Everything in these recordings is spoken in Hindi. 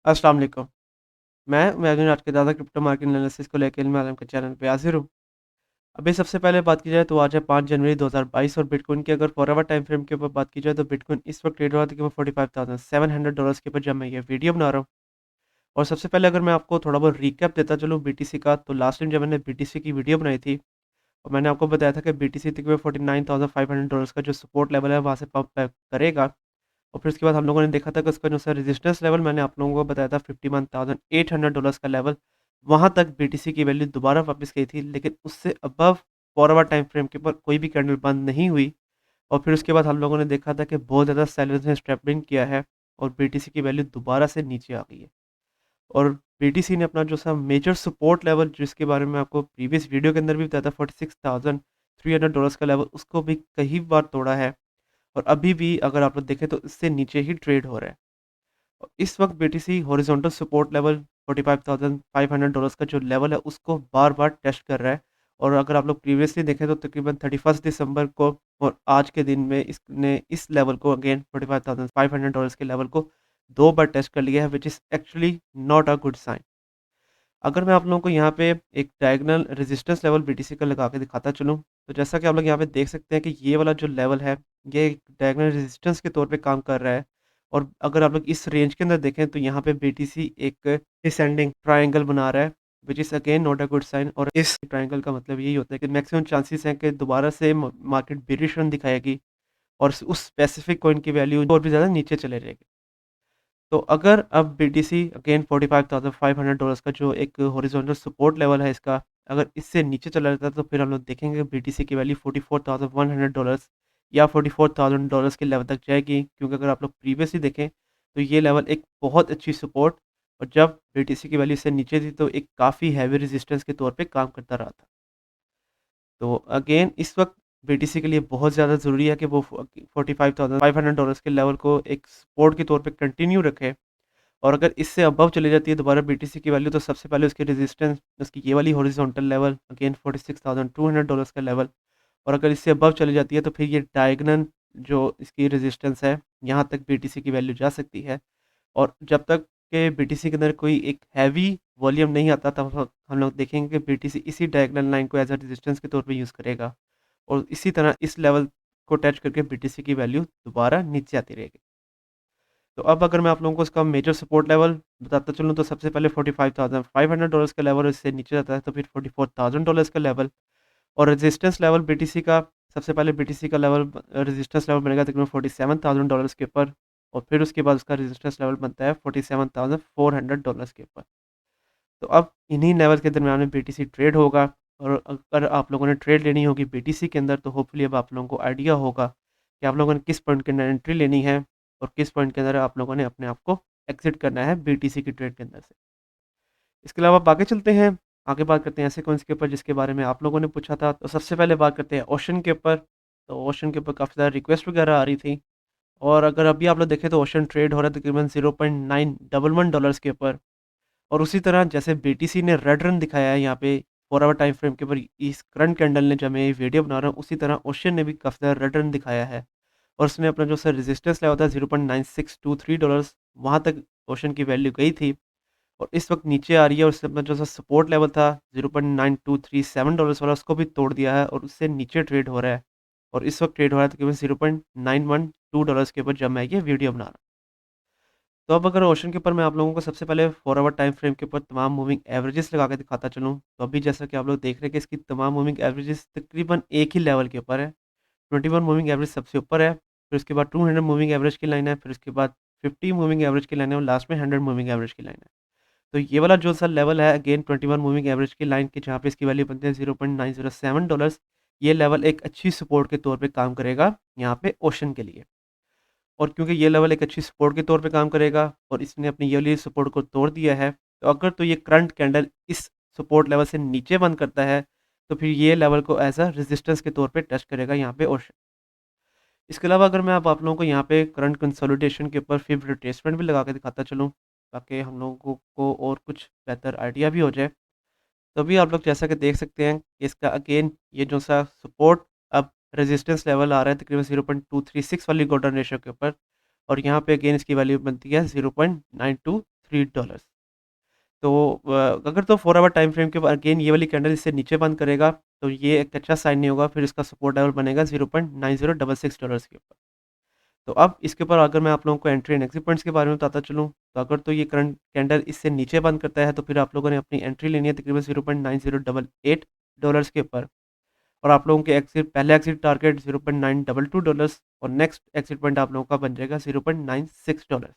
अस्सलाम वालेकुम। मैं इमेजिन आज के ज़्यादा क्रिप्टो मार्केट एनालिसिस को लेके मैं आपके चैनल पे हाज़िर हूँ। अभी सबसे पहले बात की जाए तो आज है 5 जनवरी 2022 और बिटकॉइन की अगर फॉरएवर टाइम फ्रेम के ऊपर बात की जाए तो बिटकॉइन इस वक्त ट्रेड हो रहा था तकरीबन $45,700 के ऊपर जब मैं ये वीडियो बना रहा हूँ। और सबसे पहले अगर मैं आपको थोड़ा बहुत रिकैप देता चलूँ बीटीसी का, तो लास्ट टाइम जब मैंने बीटीसी की वीडियो बनाई थी और मैंने आपको बताया था कि बीटीसी तकरीबन $49,500 का जो सपोर्ट लेवल है वहाँ से पंप बैक करेगा। और फिर उसके बाद हम लोगों ने देखा था कि उसका जो सा रेजिस्टेंस लेवल मैंने आप लोगों को बताया था $51,800 का लेवल, वहाँ तक बीटीसी की वैल्यू दोबारा वापस गई थी, लेकिन उससे अबव फॉरवर्ड टाइम फ्रेम के ऊपर कोई भी कैंडल बंद नहीं हुई। और फिर उसके बाद हम लोगों ने देखा था कि बहुत ज़्यादा सेलर्स ने स्टेप इन किया है और बीटीसी की वैल्यू दोबारा से नीचे आ गई है। और बीटीसी ने अपना जो सा मेजर सपोर्ट लेवल जिसके बारे में आपको प्रीवियस वीडियो के अंदर भी बताया था $46,300 का लेवल, उसको भी कई बार तोड़ा है। और अभी भी अगर आप लोग देखें तो इससे नीचे ही ट्रेड हो रहा है। और इस वक्त बीटीसी हॉरिजॉन्टल सपोर्ट लेवल $45,500 का जो लेवल है उसको बार-बार टेस्ट कर रहा है। और अगर आप लोग प्रीवियसली देखें तो तकरीबन 31 दिसंबर को और आज के दिन में इसने इस लेवल को अगेन $45,500 के लेवल को 2 बार टेस्ट कर लिया है, which is actually not a good sign. अगर मैं आप लोगों को यहाँ पे एक डायगोनल रेजिस्टेंस लेवल बीटीसी का लगा के दिखाता चलूँ, तो जैसा कि आप लोग यहाँ पे देख सकते हैं कि ये वाला जो लेवल है, ये एक डायगोनल रेजिस्टेंस के तौर पे काम कर रहा है। और अगर आप लोग इस रेंज के अंदर देखें तो यहाँ पे बीटीसी एक डिसेंडिंग ट्रायंगल बना रहा है, which is again not a good sign. और इस ट्रायंगल का मतलब यही होता है कि मैक्सिमम चांसेस हैं कि दोबारा से मार्केट बेरिश रन दिखाएगी और उस स्पेसिफिक कॉइन की वैल्यू और भी ज़्यादा नीचे चले जाएगी। तो अगर अब बीटीसी अगेन $45,500 का जो एक हॉरिजॉन्टल सपोर्ट लेवल है इसका, अगर इससे नीचे चला जाता है तो फिर हम लोग देखेंगे बीटीसी की वैल्यू $44,100 या $44,000 के लेवल तक जाएगी। क्योंकि अगर आप लोग प्रीवियसली देखें तो ये लेवल एक बहुत अच्छी सपोर्ट और जब बीटीसी की वैल्यू इससे नीचे थी तो एक काफ़ी हैवी रेजिस्टेंस के तौर पे काम करता रहा था। तो अगेन इस वक़्त बीटीसी के लिए बहुत ज़्यादा ज़रूरी है कि वो $45,500 के लेवल को एक सपोर्ट के तौर पे कंटिन्यू रखे। और अगर इससे अबव चली जाती है दोबारा बीटीसी की वैल्यू तो सबसे पहले उसकी रेजिस्टेंस उसकी ये वाली हॉरिजॉन्टल लेवल अगेन $46,200 का लेवल। और अगर इससे अबव चली जाती है तो फिर ये डायगोनल जो इसकी रेजिस्टेंस है, यहाँ तक बीटीसी की वैल्यू जा सकती है। और जब तक के बीटीसी के अंदर कोई एक हैवी वॉल्यूम नहीं आता तब हम लोग देखेंगे कि बीटीसी इसी डायगोनल लाइन को एज अ रेजिस्टेंस के तौर पे यूज़ करेगा और इसी तरह इस लेवल को टच करके बीटीसी की वैल्यू दोबारा नीचे आती रहेगी। तो अब अगर मैं आप लोगों को इसका मेजर सपोर्ट लेवल बताता चलूँ तो सबसे पहले $45,500 का लेवल, इससे नीचे जाता है तो फिर $44,000 का लेवल। और रेजिस्टेंस लेवल बीटीसी का सबसे पहले बीटीसी का लेवल रेजिस्टेंस लेवल बनेगा तकरीबन $47,000 के ऊपर और फिर उसके बाद उसका रेजिस्टेंस लेवल बनता है $47,400 के ऊपर। तो अब इन्हीं लेवल के दरमियान में बीटीसी ट्रेड होगा। और अगर आप लोगों ने ट्रेड लेनी होगी बीटीसी के अंदर तो होपफुली अब आप लोगों को आइडिया होगा कि आप लोगों ने किस पॉइंट के अंदर एंट्री लेनी है और किस पॉइंट के अंदर आप लोगों ने अपने आप को एग्जिट करना है बीटीसी की ट्रेड के अंदर से। इसके अलावा आप आगे चलते हैं, आगे बात करते हैं ऐसे कॉइन्स के ऊपर जिसके बारे में आप लोगों ने पूछा था। तो सबसे पहले बात करते हैं ओशन के ऊपर। तो ओशन के ऊपर काफ़ी ज़्यादा रिक्वेस्ट वगैरह आ रही थी और अगर अभी आप लोग देखें तो ओशन ट्रेड हो रहा है तकरीबन $0.911 के ऊपर। और उसी तरह जैसे बीटीसी ने रेड रन दिखाया है यहाँ पे 4 आवर टाइम फ्रेम के ऊपर इस करंट कैंडल ने जब मैं ये वीडियो बना रहा हूँ, उसी तरह ओशन ने भी काफ़ी ज़्यादा रेड रन दिखाया है। और उसने अपना जो सा रेजिस्टेंस लेवल था $0.9623 वहाँ तक ओशन की वैल्यू गई थी और इस वक्त नीचे आ रही है और उससे अपना जो सा सपोर्ट लेवल था $0.9237 वाला उसको भी तोड़ दिया है और उससे नीचे ट्रेड हो रहा है। और इस वक्त ट्रेड हो रहा है तकरीबन $0.912 के ऊपर जब मैं ये वीडियो बना रहा हूँ। तो अब अगर ओशन के ऊपर मैं आप लोगों को सबसे पहले 4 आवर टाइम फ्रेम के ऊपर तमाम मूविंग एवरेजेस लगा के दिखाता चलूँ, तो अभी जैसा कि आप लोग देख रहे हैं कि इसकी तमाम मूविंग एवरेजेस तकरीबन एक ही लेवल के ऊपर है। 21 मूविंग एवरेज सबसे ऊपर है, फिर उसके बाद 200 मूविंग एवरेज की लाइन है, फिर उसके बाद 50 मूविंग एवरेज की लाइन है और लास्ट में 100 मूविंग एवरेज की लाइन है। तो ये वाला जो सा लेवल है अगेन 21 मूविंग एवरेज की लाइन की जहाँ पे इसकी वैल्यू बनती है $0.907, ये लेवल एक अच्छी सपोर्ट के तौर पे काम करेगा यहाँ पे ओशन के लिए। और क्योंकि ये लेवल एक अच्छी सपोर्ट के तौर पे काम करेगा और इसने अपनी ये वाली सपोर्ट को तोड़ दिया है, तो अगर तो ये करंट कैंडल इस सपोर्ट लेवल से नीचे बंद करता है, तो फिर ये लेवल को एज़ अ रेजिस्टेंस के तौर पे टच करेगा यहाँ पे ओशन। इसके अलावा अगर मैं अब आप लोगों को यहाँ पे करंट कंसोलिडेशन के ऊपर फिर रिट्रेसमेंट भी लगा के दिखाता चलूँ, ताकि हम लोगों को और कुछ बेहतर आइडिया भी हो जाए। तो अभी आप लोग जैसा कि देख सकते हैं कि इसका अगेन ये जो सा सपोर्ट अब रेजिस्टेंस लेवल आ रहा है तकरीबन 0.236 वाली गोल्डन रेशियो के ऊपर और यहाँ पे अगेन इसकी वैल्यू बनती है 0.9237। $3। तो अगर तो 4 आवर टाइम फ्रेम के ऊपर अगेन ये वाली कैंडल इससे नीचे बंद करेगा, तो ये एक अच्छा साइन नहीं होगा, फिर इसका सपोर्ट लेवल बनेगा $0.9066 के ऊपर। तो अब इसके ऊपर अगर मैं आप लोगों को एंट्री एंड एग्जिट पॉइंट्स के बारे में बताता चलूँ, तो अगर तो ये करंट कैंडल इससे नीचे बंद करता है, तो फिर आप लोगों ने अपनी एंट्री लेनी है तकरीबन $0.9088 के ऊपर, और आप लोगों के पहला एग्जिट टारगेट $0.922 और नेक्स्ट एग्जिट पॉइंट आप लोगों का बन जाएगा $0.96।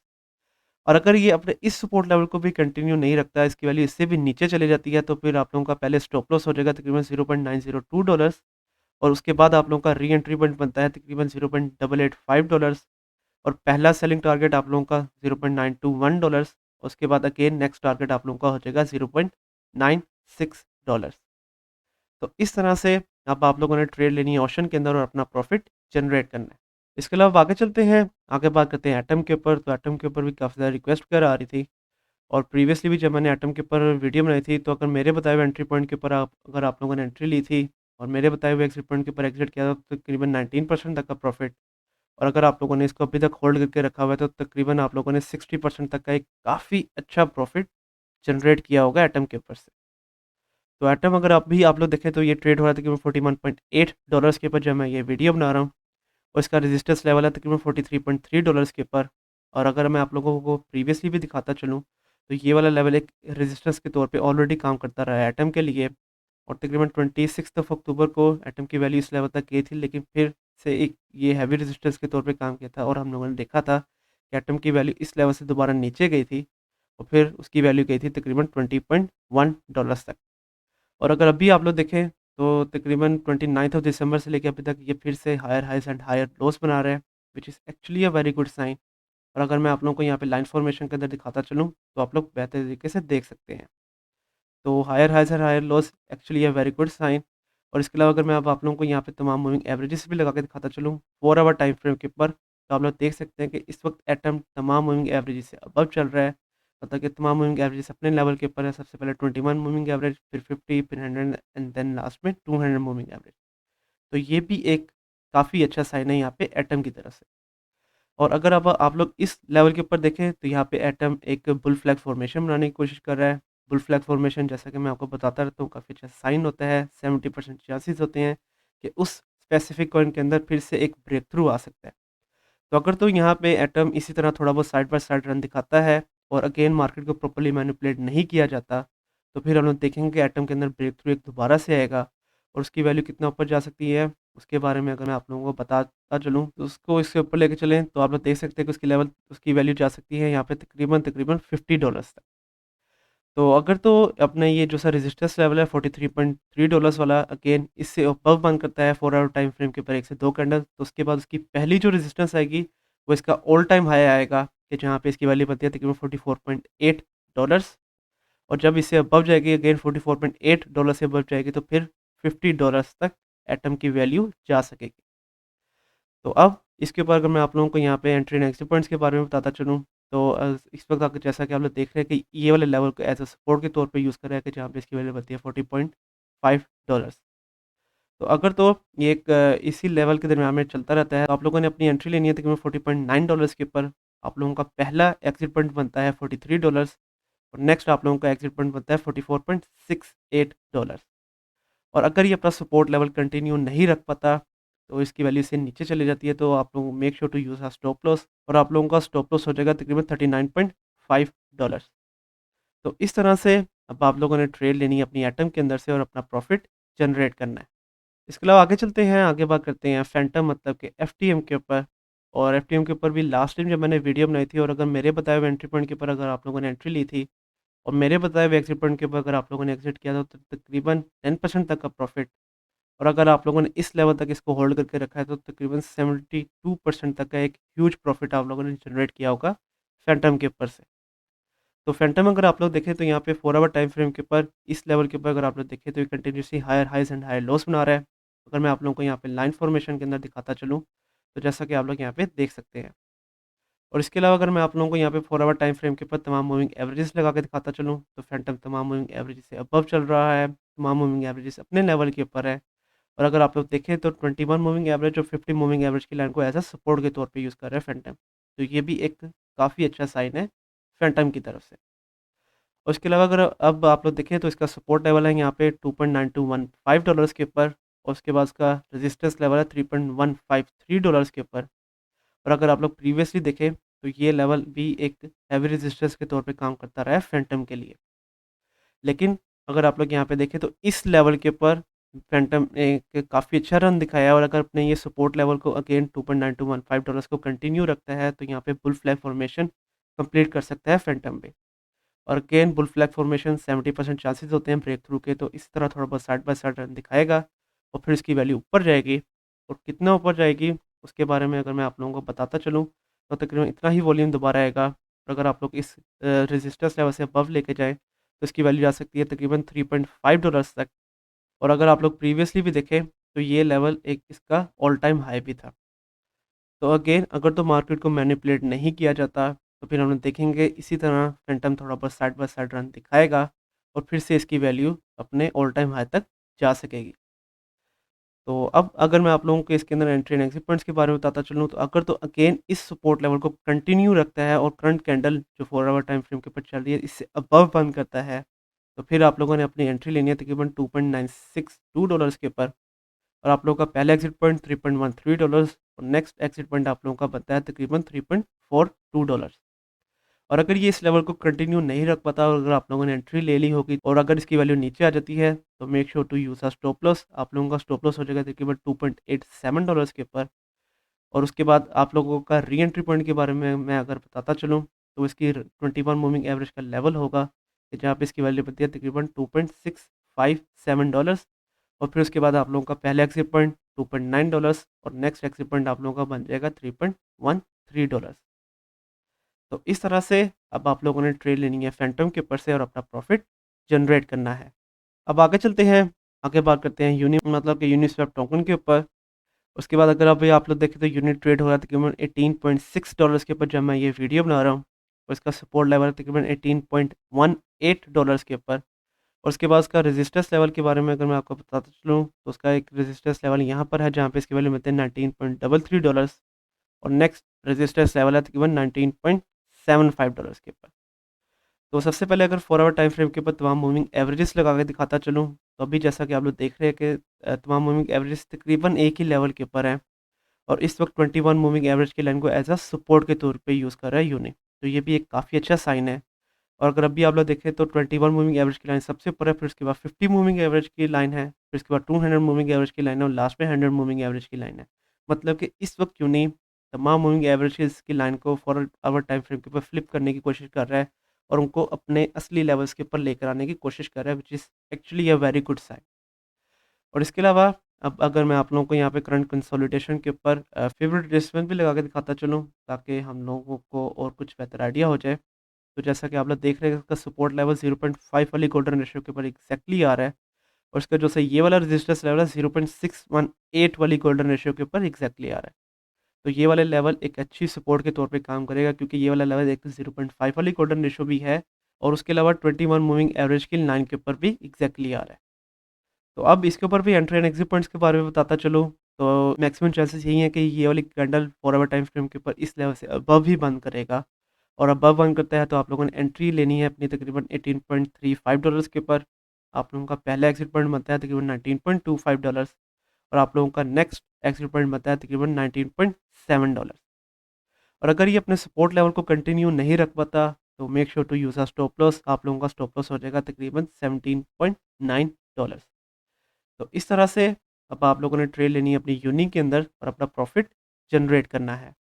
और अगर ये अपने इस सपोर्ट लेवल को भी कंटिन्यू नहीं रखता है, इसकी वैल्यू इससे भी नीचे चली जाती है, तो फिर आप लोगों का पहले स्टॉप लॉस हो जाएगा तकरीबन $0.902, और उसके बाद आप लोगों का री एंट्री पॉइंट बनता है तकरीबन $0.885, और पहला सेलिंग टारगेट आप लोगों का $0.921, उसके बाद अगेन नेक्स्ट टारगेट आप लोगों का हो जाएगा $0.96। तो इस तरह से अब आप लोगों ने ट्रेड लेनी है ऑप्शन के अंदर और अपना प्रॉफिट जनरेट करना है। इसके अलावा आगे चलते हैं, आगे बात करते हैं एटम के ऊपर। तो एटम के ऊपर भी काफ़ी ज़्यादा रिक्वेस्ट वगैरह आ रही थी, और प्रीवियसली भी जब मैंने एटम के ऊपर वीडियो बनाई थी, तो अगर मेरे बताए हुए एंट्री पॉइंट के ऊपर अगर आप लोगों ने एंट्री ली थी और मेरे बताए हुए एग्जिट पॉइंट के ऊपर एग्जिट किया था, तो तकरीबन 19% तक का प्रॉफिट, और अगर आप लोगों ने इसको अभी तक होल्ड करके रखा हुआ है, तो तकरीबन आप लोगों ने 60% तक का एक काफ़ी अच्छा प्रॉफिट जनरेट किया होगा एटम के ऊपर से। तो एटम अगर आप लोग देखें, तो ये ट्रेड हो रहा था तकरीबन $41.8 के ऊपर जब मैं ये वीडियो बना रहा हूँ, और इसका रेजिस्टेंस लेवल है तकरीबन $43.3 के ऊपर। और अगर मैं आप लोगों को प्रीवियसली भी दिखाता चलूँ, तो ये वाला लेवल एक रेजिस्टेंस के तौर पे ऑलरेडी काम करता रहा है एटम के लिए, और तकरीबन 26 अक्टूबर को एटम की वैल्यू इस लेवल तक गई थी, लेकिन फिर से एक ये हैवी रेजिस्टेंस के तौर पे काम किया था, और हम लोगों ने देखा था कि एटम की वैल्यू इस लेवल से दोबारा नीचे गई थी, और फिर उसकी वैल्यू गई थी तकरीबन $20.1 तक। और अगर अभी आप लोग देखें, तो तकरीबन 29 दिसंबर से लेकर अभी तक ये फिर से higher highs and higher lows बना रहे हैं, which is actually a very good sign. और अगर मैं आप लोगों को यहाँ पे लाइन फॉर्मेशन के अंदर दिखाता चलूँ, तो आप लोग बेहतर तरीके से देख सकते हैं। तो higher highs and higher lows actually a very good sign. और इसके अलावा अगर मैं अब आप लोगों को यहाँ पे तमाम मूविंग एवरेजेस भी लगा के दिखाता चलूँ 4 आवर टाइम फ्रेम के ऊपर, तो आप लोग देख सकते हैं कि इस वक्त एटम तमाम मूविंग एवरेजेस से अबव चल रहा है। मतलब कि तमाम मूविंग एवरेजेस अपने लेवल के ऊपर है। सबसे पहले 21 मूविंग एवरेज, फिर 50, फिर 100 एंड देन लास्ट में 200 मूविंग एवरेज। तो ये भी एक काफ़ी अच्छा साइन है यहाँ पे एटम की तरफ से। और अगर अब आप लोग इस लेवल के ऊपर देखें, तो यहाँ पे एटम एक बुल फ्लैग फॉर्मेशन बनाने की कोशिश कर रहा है। बुल फ्लैग फॉर्मेशन, जैसा कि मैं आपको बताता रहता हूँ, काफ़ी अच्छा साइन होता है। 70% चांसेस होते हैं कि उस स्पेसिफिक कॉइन के अंदर फिर से एक ब्रेक थ्रू आ सकता है। तो अगर तो यहाँ पे एटम इसी तरह थोड़ा बहुत साइड बाय साइड रन दिखाता है, और अगेन मार्केट को प्रॉपर्ली मैनिपुलेट नहीं किया जाता, तो फिर हम लोग देखेंगे कि एटम के अंदर ब्रेक थ्रू एक दोबारा से आएगा, और उसकी वैल्यू कितना ऊपर जा सकती है, उसके बारे में अगर मैं आप लोगों को बताता चलूँ, तो उसको इसके ऊपर लेके चलें, तो आप लोग देख सकते हैं कि उसकी वैल्यू जा सकती है यहाँ पे तकरीबन तकरीबन $50 तक। तो अगर तो अपने ये जो सा रेजिस्टेंस लेवल है $43.3 वाला, अगेन इससे अबव बंद करता है 4 आवर टाइम फ्रेम के ऊपर 1 से 2 कैंडल, तो उसके बाद उसकी पहली जो रेजिस्टेंस आएगी, वो इसका ऑल टाइम हाई आएगा, कि जहाँ पे इसकी वैल्यू बनती है तकरीबन $44.8, और जब इससे अबव जाएगी अगेन $44.8 से अबव जाएगी, तो फिर $50 तक एटम की वैल्यू जा सकेगी। तो अब इसके ऊपर अगर मैं आप लोगों को यहाँ पे एंट्री एंड एग्जिट पॉइंट्स के बारे में बताता चलूँ, तो इस वक्त आप जैसा कि आप लोग देख रहे हैं कि ये वाले लेवल को एज अ सपोर्ट के तौर पे यूज़ कर रहा है, कि जहाँ पे इसकी वैल्यू बनती है $40.5। तो अगर तो ये एक इसी लेवल के दरमियान में चलता रहता है, तो आप लोगों ने अपनी एंट्री लेनी है तकरीबन $40.9 के ऊपर। आप लोगों का पहला एग्जिट पॉइंट बनता है $43, और नेक्स्ट आप लोगों का एग्जिट पॉइंट बनता है $44.68। और अगर ये अपना सपोर्ट लेवल कंटिन्यू नहीं रख पाता, तो इसकी वैल्यू से नीचे चली जाती है, तो आप लोग make sure to use a stop loss, और आप लोगों का स्टॉप लॉस हो जाएगा तकरीबन $39.5। तो इस तरह से अब आप लोगों ने ट्रेड लेनी है अपनी एटम के अंदर से, और अपना प्रॉफिट जनरेट करना है। इसके अलावा आगे चलते हैं, आगे बात करते हैं फैंटम मतलब कि एफटीएम के ऊपर। और एफटीएम के ऊपर भी लास्ट टाइम जब मैंने वीडियो बनाई थी, और अगर मेरे बताए हुए एंट्री पॉइंट के ऊपर अगर आप लोगों ने एंट्री ली थी, और मेरे बताए हुए एग्जिट पॉइंट के ऊपर अगर आप लोगों ने एग्जिट किया था, तो तकरीबन 10% तक का प्रॉफिट। और अगर आप लोगों ने इस लेवल तक इसको होल्ड करके रखा है, तो तकरीबन 72% तक का एक ह्यूज प्रॉफिट आप लोगों ने जनरेट किया होगा फैंटम के ऊपर से। तो फैंटम अगर आप लोग देखें, तो यहाँ पे 4 आवर टाइम फ्रेम के ऊपर इस लेवल के ऊपर अगर आप लोग देखें, तो ये continuously higher highs and higher lows बना रहा है। अगर मैं आप लोगों को यहाँ पे लाइन फॉर्मेशन के अंदर दिखाता चलूँ, तो जैसा कि आप लोग यहाँ पे देख सकते हैं। और इसके अलावा अगर मैं आप लोगों को यहाँ पे 4 आवर टाइम फ्रेम के ऊपर तमाम मूविंग एवरेजेस लगा के दिखाता चलूँ, तो फैंटम तमाम मूविंग एवरेजेस से अबव चल रहा है, तमाम मूविंग एवरेजेस अपने लेवल के ऊपर है। और अगर आप लोग देखें, तो 21 मूविंग एवरेज और 50 मूविंग एवरेज की लाइन को एज अ सपोर्ट के तौर पे यूज़ कर रहा है फैंटम। तो ये भी एक काफ़ी अच्छा साइन है फैंटम की तरफ से। और उसके अलावा अगर अब आप लोग देखें तो इसका सपोर्ट लेवल है यहाँ पे $2.9215 के ऊपर, और उसके बाद इसका रेजिस्टेंस लेवल है $3.153 के ऊपर। और अगर आप लोग प्रीवियसली देखें तो ये लेवल भी एक हैवी रेजिस्टेंस के तौर पे काम करता रहा है फैंटम के लिए। लेकिन अगर आप लोग यहाँ पे देखें तो इस लेवल के ऊपर फैंटम एक काफ़ी अच्छा रन दिखाया है, और अगर अपने ये सपोर्ट लेवल को अगेन $2.9215 को कंटिन्यू रखता है तो यहाँ पे बुल फ्लैग फॉर्मेशन कंप्लीट कर सकता है फैंटम पे। और again bull flag formation 70% chances होते हैं ब्रेक थ्रू के, तो इस तरह थोड़ा बहुत साइड बाय साइड रन दिखाएगा और फिर इसकी वैल्यू ऊपर जाएगी। और कितना ऊपर जाएगी उसके बारे में अगर मैं आप लोगों को बताता चलूँ तो तकरीबन इतना ही वॉल्यूम दोबारा आएगा। और अगर आप लोग इस रेजिस्टेंस लेवल से अबव लेके जाएँ तो इसकी वैल्यू जा सकती है तकरीबन $3.5 तक। और अगर आप लोग प्रीवियसली भी देखें तो ये लेवल एक इसका ऑल टाइम हाई भी था। तो अगेन अगर तो मार्केट को मैनिपुलेट नहीं किया जाता तो फिर हम लोग देखेंगे इसी तरह फैंटम थोड़ा बहुत साइड बाय साइड रन दिखाएगा और फिर से इसकी वैल्यू अपने ऑल टाइम हाई तक जा सकेगी। तो अब अगर मैं आप लोगों को इसके अंदर एंट्री एंड एग्जिट पॉइंट्स के बारे में बताता चलूँ तो अगर तो अगेन इस सपोर्ट लेवल को कंटिन्यू रखता है और करंट कैंडल जो 4 आवर टाइम फ्रेम के ऊपर चल रही है इससे अबव बंद करता है, तो फिर आप लोगों ने अपनी एंट्री लेनी है तकरीबन $2.962 के ऊपर। और आप लोगों का पहला एग्जिट पॉइंट $3.13 और नेक्स्ट एग्जिट पॉइंट आप लोगों का बनता है तकरीबन $3.42। और अगर ये इस लेवल को कंटिन्यू नहीं रख पाता और अगर आप लोगों ने एंट्री ले ली होगी और अगर इसकी वैल्यू नीचे आ जाती है तो make sure to use a stop loss. आप लोगों का स्टॉप लॉस हो जाएगा तकरीबन $2.87 के ऊपर। और उसके बाद आप लोगों का री एंट्री पॉइंट के बारे में मैं अगर बताता चलूँ तो इसकी 21 मूविंग एवरेज का लेवल होगा कि जहाँ पे इसकी वैल्यू बनती है तकरीबन $2.657। और फिर उसके बाद आप लोगों का पहला एग्जिट पॉइंट $2.9 और नेक्स्ट एग्जिट पॉइंट आप लोगों का बन जाएगा $3.13। तो इस तरह से अब आप लोगों ने ट्रेड लेनी है फैंटम के ऊपर से और अपना प्रॉफिट जनरेट करना है। अब आगे चलते हैं, आगे बात करते हैं मतलब कि यूनिस्वैप टोकन के ऊपर। उसके बाद अगर अभी आप लोग देखें तो यूनिट ट्रेड हो रहा है तकरीबन $18.6 के ऊपर जब मैं ये वीडियो बना रहा हूँ। और इसका सपोर्ट लेवल है तकरीबन $18.18 के ऊपर। और उसके बाद उसका रेजिस्टेंस लेवल के बारे में अगर मैं आपको बताता चलूँ तो उसका एक रेजिस्टेंस लेवल यहाँ पर है जहाँ पे इसकी वैल्यू मिलते हैं $19.33। और नेक्स्ट रेजिस्टेंस लेवल है तकरीबन $19.75 के ऊपर। तो सबसे पहले अगर 4 आवर टाइम फ्रेम के ऊपर तमाम मूविंग एवरेजेस लगा के दिखाता चलूँ तो अभी जैसा कि आप लोग देख रहे हैं कि तमाम मूविंग एवरेजेस तकरीबन एक ही लेवल के ऊपर हैं। और इस वक्त 21 मूविंग एवरेज की लाइन को एज अ सपोर्ट के तौर पे यूज़ कर रहा है यूनिट, तो ये भी एक काफ़ी अच्छा साइन है। और अगर अभी आप लोग देखें तो 21 मूविंग एवरेज की लाइन सबसे ऊपर है, फिर उसके बाद 50 मूविंग एवरेज की लाइन है, फिर उसके बाद 200 मूविंग एवरेज की लाइन है और लास्ट में 100 मूविंग एवरेज की लाइन है। मतलब कि इस वक्त यूनिट तमाम मूविंग एवरेजेस की लाइन को 4 आवर टाइम फ्रेम के ऊपर फ्लिप करने की कोशिश कर रहा है और उनको अपने असली लेवल्स के ऊपर लेकर आने की कोशिश कर रहा है, which is actually a very good sign. और इसके अलावा अब अगर मैं आप लोगों को यहाँ पे करंट कंसोलिडेशन के ऊपर फेवरेट रेस्टोरेंट भी लगा के दिखाता चलूँ ताकि हम लोगों को और कुछ बेहतर आइडिया हो जाए। तो जैसा कि आप लोग देख रहे हैं इसका सपोर्ट लेवल 0.5 वाली गोल्डन रेशियो के ऊपर एग्जैक्टली आ रहा है। और इसका जो सही ये वाला रेजिस्टेंस लेवल है 0.618 वाली गोल्डन रेशियो के ऊपर एग्जैक्टली आ रहा है। तो ये वाला लेवल एक अच्छी सपोर्ट के तौर पे काम करेगा क्योंकि ये वाला लेवल एक 0.5 वाली गोल्डन रेशियो भी है और उसके अलावा 21 मूविंग एवरेज की लाइन के ऊपर भी एग्जैक्टली आ रहा है। तो अब इसके ऊपर भी एंट्री एंड एग्जिट पॉइंट्स के बारे में बताता चलूँ, तो मैक्सिमम चांसेस यही है कि ये वाली कैंडल 4 आवर टाइम फ्रेम के ऊपर इस लेवल से अबव ही बंद करेगा। और अबव बंद करता है तो आप लोगों ने एंट्री लेनी है अपनी तकरीबन $18.35 के ऊपर। आप लोगों का पहला एग्जिट पॉइंट बनता है तकरीबन $19.25 और आप लोगों का नेक्स्ट एग्जिट पॉइंट बनता है तकरीबन $19.7। और अगर ये अपने सपोर्ट लेवल को कंटिन्यू नहीं रख पाता तो make sure to use a stop loss. आप लोगों का स्टॉप लॉस हो जाएगा तकरीबन $17.9। तो इस तरह से अब आप लोगों ने ट्रेड लेनी है अपनी यूनिक के अंदर और अपना प्रॉफिट जनरेट करना है।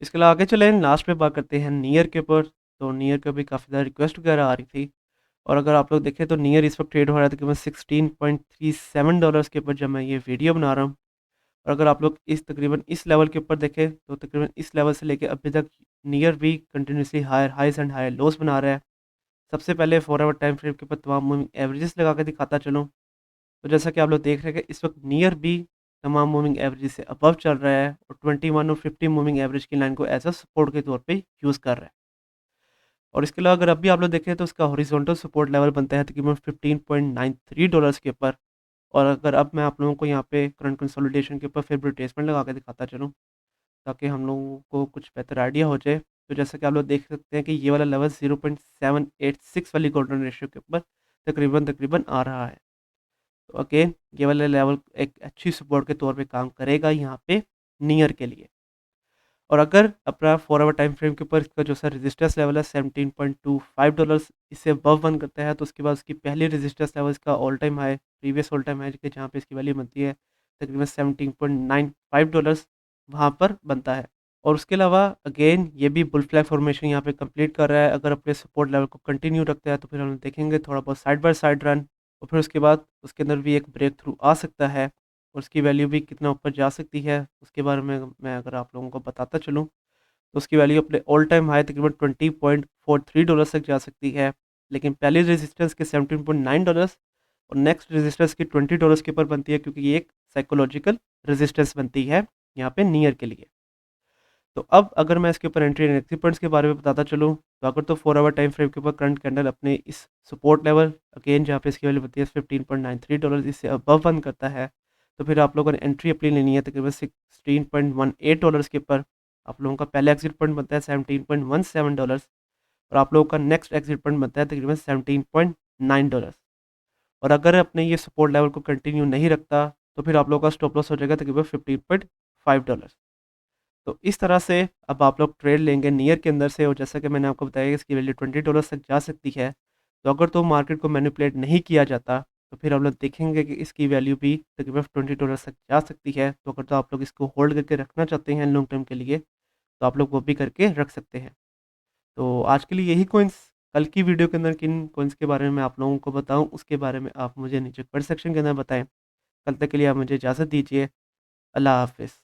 इसके अलावा आगे चलें, लास्ट पे बात करते हैं नियर के ऊपर। तो नियर का भी काफ़ी ज़्यादा रिक्वेस्ट वगैरह आ रही थी और अगर आप लोग देखें तो नियर इस वक्त ट्रेड हो रहा है तकरीबन $16.37 के ऊपर जब मैं ये वीडियो बना रहा हूँ। और अगर आप लोग इस तकरीबन इस लेवल के ऊपर देखें तो तकरीबन इस लेवल से लेके अभी तक नियर भी continuously higher highs and higher lows बना रहा है। सबसे पहले 4 आवर टाइम फ्रेम के ऊपर तमाम मूविंग एवरेजेस लगा के दिखाता चलूँ, तो जैसा कि आप लोग देख रहे हैं कि इस वक्त नियर भी तमाम मूविंग एवरेज से अबव चल रहा है और 21 और 50 मूविंग एवरेज की लाइन को एज अ सपोर्ट के तौर पे यूज़ कर रहा है। और इसके अलावा अगर अभी आप लोग देखें तो इसका हॉरिजॉन्टल सपोर्ट लेवल बनता है तकरीबन $15.93 के ऊपर। और अगर अब मैं आप लोगों को यहाँ पे करंट कंसोलिडेशन के ऊपर फिर रिट्रेसमेंट लगा के दिखाता चलूँ ताकि हम लोगों को कुछ बेहतर आइडिया हो जाए। तो जैसा कि आप लोग देख सकते हैं कि ये वाला लेवल 0.786 वाली गोल्डन रेशियो के ऊपर तकरीबन आ रहा है। तो अगेन ये वाला लेवल एक अच्छी सपोर्ट के तौर पे काम करेगा यहाँ पे नियर के लिए। और अगर अपना 4 आवर टाइम फ्रेम के ऊपर इसका जो सा रेजिस्टेंस लेवल है $17.25 इससे अबव बन करता है, तो उसके बाद उसकी पहली रेजिस्टेंस लेवल इसका all time high, previous all time high के जहाँ पे इसकी वैल्यू बनती है तकरीबन $17.95 वहाँ पर बनता है। और उसके अलावा अगेन ये भी बुल फ्लैग फॉर्मेशन यहाँ पे कंप्लीट कर रहा है। अगर अपने सपोर्ट लेवल को कंटिन्यू रखता है तो फिर हम देखेंगे थोड़ा बहुत साइड बाय साइड रन, और फिर उसके बाद उसके अंदर भी एक ब्रेक थ्रू आ सकता है और उसकी वैल्यू भी कितना ऊपर जा सकती है उसके बारे में मैं अगर आप लोगों को बताता चलूँ, तो उसकी वैल्यू अपने ऑल टाइम हाई तकरीबन $20.43 तक जा सकती है। लेकिन पहली रेजिस्टेंस के $17.9 और नेक्स्ट रेजिस्टेंस की $20 के ऊपर बनती है, क्योंकि ये एक साइकोलॉजिकल रेजिस्टेंस बनती है यहाँ पे नियर के लिए। तो अब अगर मैं इसके ऊपर एंट्री एंड एग्जिट पॉइंट्स के बारे में बताता चलूँ, तो अगर तो 4 आवर टाइम फ्रेम के ऊपर करंट कैंडल अपने इस सपोर्ट लेवल अगेन जहाँ पे इसकी वैल्यू बनती है $15.93 इससे अबव बंद करता है, तो फिर आप लोगों ने एंट्री अपनी लेनी है तकरीबन $16.18 के ऊपर। आप लोगों का पहला एग्जिट पॉइंट बनता है $17.17 और आप लोगों का नेक्स्ट एग्जिट पॉइंट बनता है तकरीबन $17.9। और अगर अपने ये सपोर्ट लेवल को कंटिन्यू नहीं रखता, तो फिर आप लोगों का स्टॉप लॉस हो जाएगा तकरीबन $15.5। तो इस तरह से अब आप लोग ट्रेड लेंगे नियर के अंदर से, और जैसा कि मैंने आपको बताया कि इसकी वैल्यू $20 तक जा सकती है। तो अगर तो मार्केट को मैनिपुलेट नहीं किया जाता, तो फिर हम लोग देखेंगे कि इसकी वैल्यू भी तकरीबन $20 तक जा सकती है। तो अगर तो आप लोग इसको होल्ड करके रखना चाहते हैं लॉन्ग टर्म के लिए, तो आप लोग वो भी करके रख सकते हैं। तो आज के लिए यही कॉइन्स, कल की वीडियो के अंदर किन कॉइन्स के बारे में मैं आप लोगों को बताऊँ, उसके बारे में आप मुझे नीचे कमेंट सेक्शन के अंदर बताएँ। कल तक के लिए आप मुझे इजाज़त दीजिए। अल्लाह हाफ़िज़।